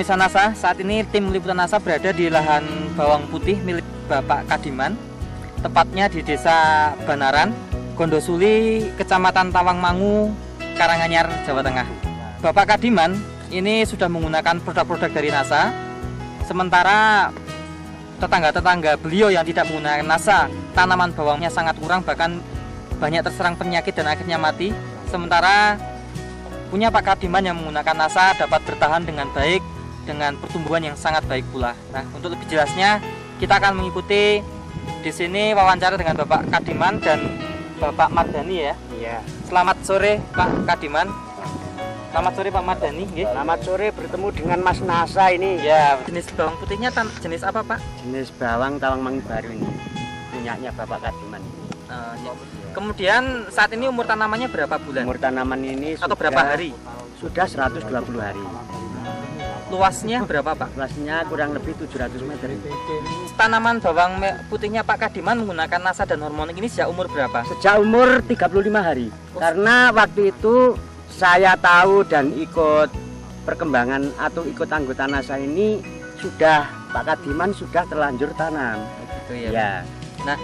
Pemirsa NASA, saat ini tim liputan NASA berada di lahan bawang putih milik Bapak Kadiman, tepatnya di Desa Banaran, Gondosuli, Kecamatan Tawangmangu, Karanganyar, Jawa Tengah. Bapak Kadiman ini sudah menggunakan produk-produk dari NASA, sementara tetangga-tetangga beliau yang tidak menggunakan NASA, tanaman bawangnya sangat kurang, bahkan banyak terserang penyakit dan akhirnya mati. Sementara punya Pak Kadiman yang menggunakan NASA dapat bertahan dengan baik, dengan pertumbuhan yang sangat baik pula. Nah, untuk lebih jelasnya kita akan mengikuti di sini wawancara dengan Bapak Kadiman dan Bapak Mardani ya. Iya. Selamat sore Pak Kadiman. Selamat sore Pak Mardani. Selamat sore, bertemu dengan Mas NASA ini. Ya, jenis bawang putihnya jenis apa Pak? Jenis bawang Tawangmangu baru ini, punyanya Bapak Kadiman. Ya. Kemudian saat ini umur tanamannya berapa bulan? Umur tanaman ini atau berapa hari? Sudah 120 hari. Luasnya berapa Pak? Luasnya kurang lebih 700 meter. Tanaman bawang putihnya Pak Kadiman menggunakan NASA dan hormonik ini sejak umur berapa? Sejak umur 35 hari. Karena waktu itu saya tahu dan ikut perkembangan atau ikut anggota NASA ini sudah Pak Kadiman sudah terlanjur tanam. Gitu ya. Ya. Nah,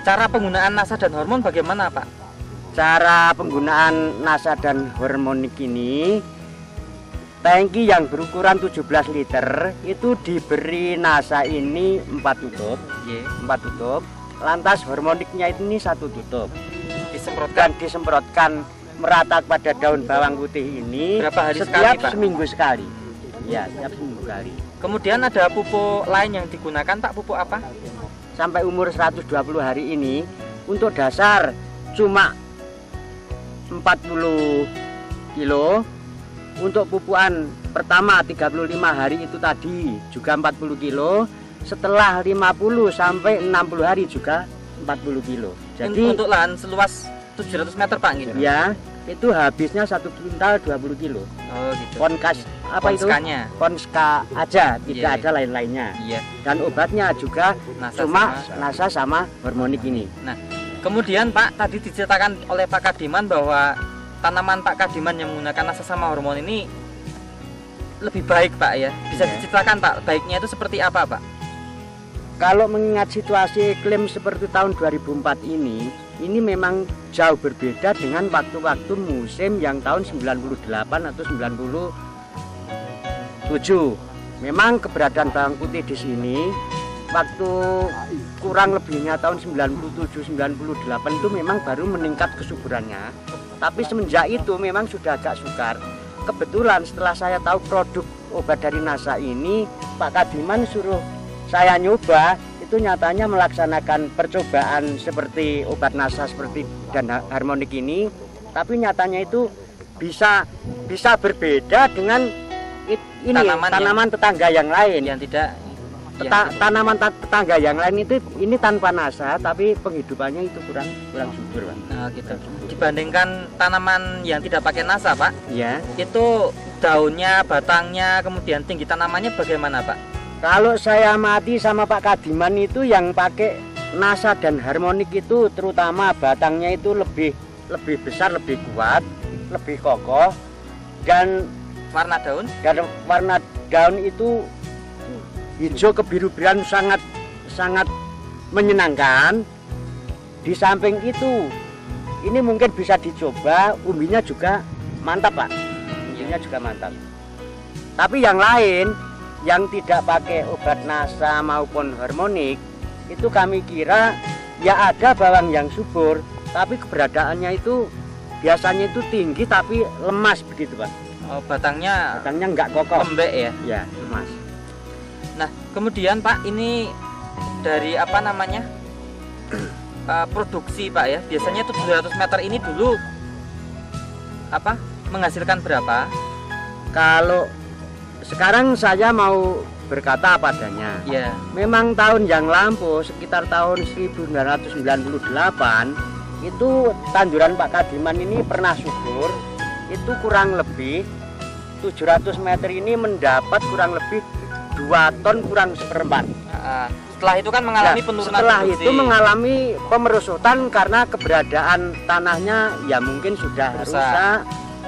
cara penggunaan NASA dan hormon bagaimana Pak? Cara penggunaan NASA dan hormonik ini, tangki yang berukuran 17 liter itu diberi NASA ini 4 tutup, 4 tutup. Lantas hormoniknya ini 1 tutup. Disemprotkan merata pada daun bawang putih ini. Berapa hari setiap sekali, Pak? Seminggu sekali. Ya, setiap seminggu sekali. Kemudian ada pupuk lain yang digunakan Pak, pupuk apa? Sampai umur 120 hari ini untuk dasar cuma 40 kilo. Untuk pupukan pertama 35 hari itu tadi juga 40 kilo. Setelah 50 sampai 60 hari juga 40 kilo. Jadi untuk lahan seluas 700 meter Pak gitu? Ya, itu habisnya 1 kintal 20 kilo. Oh gitu. Konkas apa Konskanya. itu? Konska aja, tidak ada lain-lainnya. Iya. Dan obatnya juga NASA cuma NASA sama hormonik ini. Nah, kemudian Pak tadi diceritakan oleh Pak Kadiman bahwa tanaman Pak Kadiman yang menggunakan NASA sama hormon ini lebih baik Pak ya. Bisa diceritakan Pak, baiknya itu seperti apa Pak? Kalau mengingat situasi iklim seperti tahun 2004 ini memang jauh berbeda dengan waktu-waktu musim yang tahun 98 atau 97. Memang keberadaan bawang putih di sini waktu kurang lebihnya tahun 97-98 itu memang baru meningkat kesuburannya. Tapi semenjak itu memang sudah agak sukar. Kebetulan setelah saya tahu produk obat dari NASA ini, Pak Kadiman suruh saya nyoba, itu nyatanya melaksanakan percobaan seperti obat NASA seperti dan harmonik ini, tapi nyatanya itu bisa berbeda dengan ini tanaman tetangga yang lain yang tidak tanaman tetangga yang lain itu ini tanpa NASA tapi penghidupannya itu kurang subur Pak. Nah, gitu. Dibandingkan tanaman yang tidak pakai NASA Pak, ya itu daunnya, batangnya, kemudian tinggi tanamannya bagaimana Pak? Kalau saya amati sama Pak Kadiman itu yang pakai NASA dan harmonik itu terutama batangnya itu lebih besar, lebih kuat, lebih kokoh, dan warna daun itu hijau kebiru-biruan sangat menyenangkan. Di samping itu ini mungkin bisa dicoba, umbinya juga mantap Pak, umbinya juga mantap. Tapi yang lain yang tidak pakai obat NASA maupun hormonik itu kami kira ya ada bawang yang subur, tapi keberadaannya itu biasanya itu tinggi tapi lemas begitu Pak. Oh, batangnya nggak kokoh, lembek ya? Ya, lemas. Nah, kemudian Pak ini dari apa namanya produksi Pak ya, biasanya 700 meter ini dulu apa menghasilkan berapa? Kalau sekarang saya mau berkata apa adanya. Ya. Memang tahun yang lampau sekitar tahun 1998 itu tanduran Pak Kadiman ini pernah subur. Itu kurang lebih 700 meter ini mendapat kurang lebih 2 ton kurang seperempat. Setelah itu kan mengalami penurunan setelah produksi. Itu mengalami pemerusotan karena keberadaan tanahnya ya mungkin sudah rusak.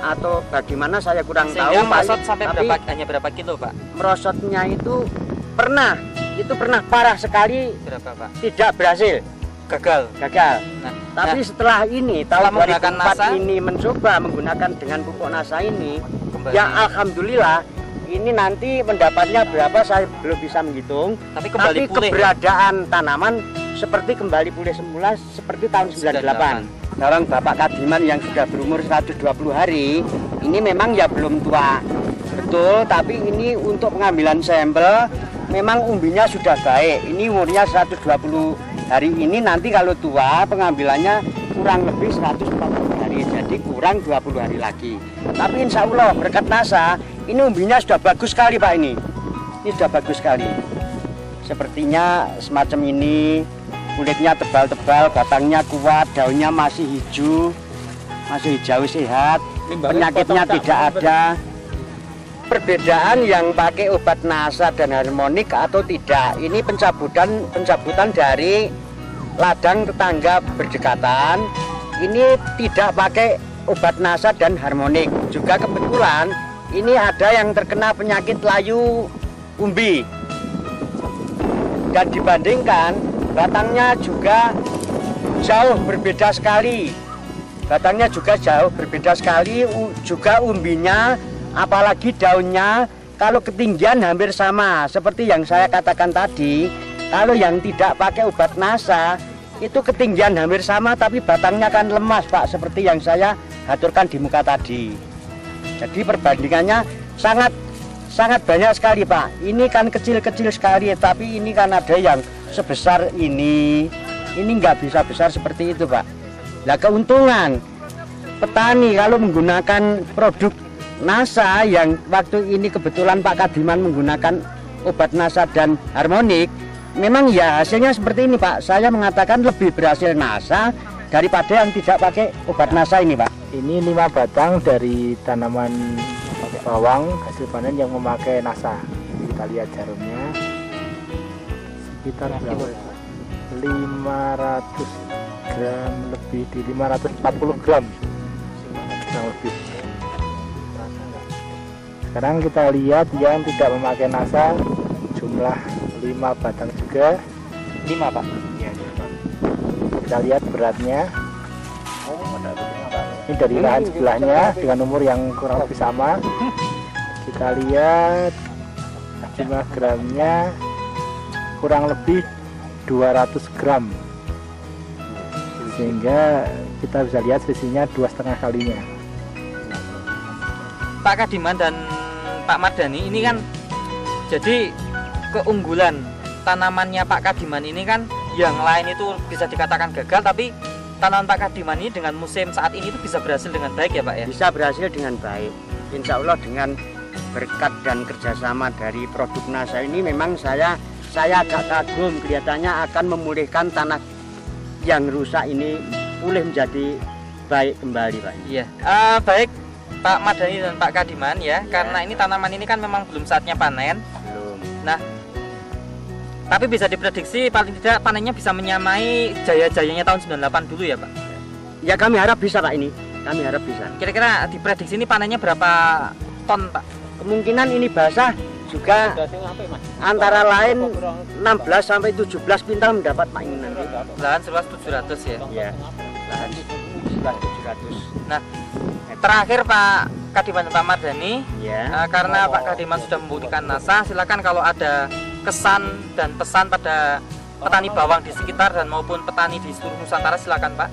atau bagaimana saya kurang Sehingga tahu. merosot sampai tapi hanya berapa kilo, Pak? merosotnya itu pernah parah sekali, Berapa, Pak? tidak berhasil, Gagal. Nah, tapi setelah ini tahun menggunakan 2004 NASA, ini mencoba menggunakan dengan pupuk NASA ini, kembali. ya alhamdulillah ini nanti mendapatnya berapa saya belum bisa menghitung, Tapi kembali tapi pulih. keberadaan tanaman seperti kembali pulih semula seperti tahun 98. Bawang Bapak Kadiman yang sudah berumur 120 hari ini memang ya belum tua betul, tapi ini untuk pengambilan sampel memang umbinya sudah baik. Ini umurnya 120 hari, ini nanti kalau tua pengambilannya kurang lebih 140 hari, jadi kurang 20 hari lagi. Tapi insya Allah berkat NASA ini umbinya sudah bagus sekali Pak, ini sudah bagus sekali. Sepertinya semacam ini, kulitnya tebal-tebal, batangnya kuat, daunnya masih hijau sehat, penyakitnya tidak ada. Perbedaan yang pakai obat NASA dan harmonik atau tidak, ini pencabutan dari ladang tetangga berdekatan, ini tidak pakai obat NASA dan harmonik. Juga kebetulan ini ada yang terkena penyakit layu umbi, dan dibandingkan batangnya juga jauh berbeda sekali. Juga umbinya, apalagi daunnya, kalau ketinggian hampir sama. Seperti yang saya katakan tadi, kalau yang tidak pakai obat NASA, itu ketinggian hampir sama, tapi batangnya kan lemas Pak, seperti yang saya aturkan di muka tadi. Jadi perbandingannya sangat banyak sekali Pak. Ini kan kecil-kecil sekali, tapi ini kan ada yang sebesar ini nggak bisa besar seperti itu Pak. Nah, keuntungan petani kalau menggunakan produk NASA yang waktu ini kebetulan Pak Kadiman menggunakan obat NASA dan harmonik, memang ya hasilnya seperti ini Pak. Saya mengatakan lebih berhasil NASA daripada yang tidak pakai obat NASA ini Pak. Ini 5 batang dari tanaman bawang hasil panen yang memakai NASA. Kita lihat jarumnya sekitar berapa? 500 gram lebih, di 540 gram kurang lebih. Sekarang kita lihat yang tidak memakai NASA, jumlah 5 batang juga. 5 Pak. Ya, kita lihat beratnya. Ini dari lahan sebelahnya dengan umur yang kurang lebih sama. Kita lihat jumlah gramnya kurang lebih 200 gram, sehingga kita bisa lihat selisihnya 2,5 kalinya. Pak Kadiman dan Pak Mardhani ini kan jadi keunggulan tanamannya Pak Kadiman ini kan, yang lain itu bisa dikatakan gagal, tapi tanaman Pak Kadiman ini dengan musim saat ini itu bisa berhasil dengan baik ya Pak ya? Bisa berhasil dengan baik, insya Allah dengan berkat dan kerjasama dari produk NASA ini memang saya agak kagum, kelihatannya akan memulihkan tanah yang rusak ini pulih menjadi baik kembali Pak. Iya, baik Pak Mardhani dan Pak Kadiman ya, karena ini tanaman ini kan memang belum saatnya panen. Belum. Nah, tapi bisa diprediksi paling tidak panennya bisa menyamai jaya-jayanya tahun 98 dulu ya Pak? Ya kami harap bisa Pak, ini kami harap bisa. Kira-kira diprediksi ini panennya berapa ton Pak? Kemungkinan ini basah juga antara lain 16 sampai 17 pintal mendapat Pak ini nanti. Lahan seluas 700 ya? Iya, lahan seluas 700. Nah, terakhir Pak Kadiman dan Pak Mardhani, Ya. karena Pak Kadiman sudah membuktikan NASA, silakan kalau ada kesan dan pesan pada petani bawang di sekitar dan maupun petani di seluruh Nusantara, silakan Pak.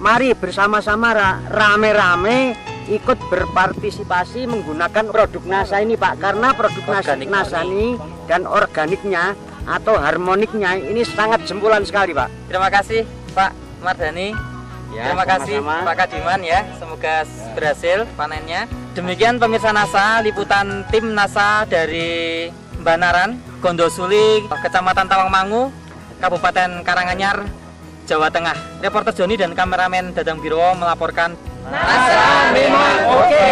Mari bersama-sama rame-rame ikut berpartisipasi menggunakan produk NASA ini Pak, karena produk NASA ini dan organiknya atau harmoniknya ini sangat jempolan sekali Pak. Terima kasih Pak Mardhani. Ya, Terima kasih sama-sama. Pak Kadiman ya, semoga berhasil panennya. Demikian pemirsa NASA, liputan tim NASA dari Banaran, Gondosuli, Kecamatan Tawangmangu, Kabupaten Karanganyar, Jawa Tengah. Reporter Joni dan kameramen Dadang Biro melaporkan. NASA memang oke.